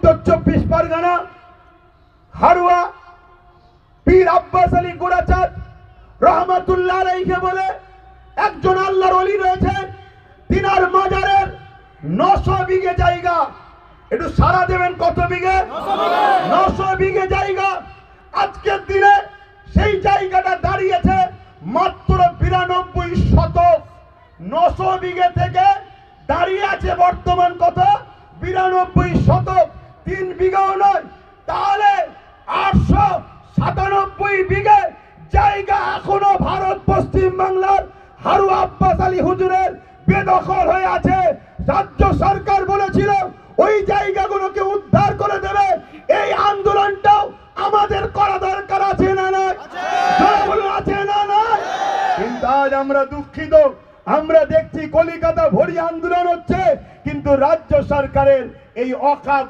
উত্তর 24 পরগনা হারুয়া পীর আব্বাস আলী গোড়াচাঁদ রহমতুল্লাহ আলাইহি বলে একজন আল্লাহর ওলি রয়েছেন, তিনার মাজারের 900 বিঘে জায়গা। একটু সারা দেবেন, কত বিঘে? 900 বিঘে জায়গা। আজকের দিনে সেই জায়গাটা দাঁড়িয়েছে মাত্র 92 শতক। 900 বিঘে থেকে দাঁড়িয়ে আছে বর্তমান কত? 92 শতক। 3 বিঘাও নয়, তাহলে 897 বিঘে জায়গা এখনো ভারত পশ্চিম বাংলার হারুয়া আব্বাস আলী হুজুরের বেদখল হয়ে আছে। রাজ্য সরকার বলেছিল ওই জায়গাগুলোকে উদ্ধার করে দেবে। এই আন্দোলনটাও আমাদের করা দরকার আছে না নয়? আছে না নয়? কিন্তু আজ আমরা দুঃখিত, আমরা দেখছি কলিকাতা ভরি আন্দোলন হচ্ছে, কিন্তু রাজ্য সরকারের এই অকাপ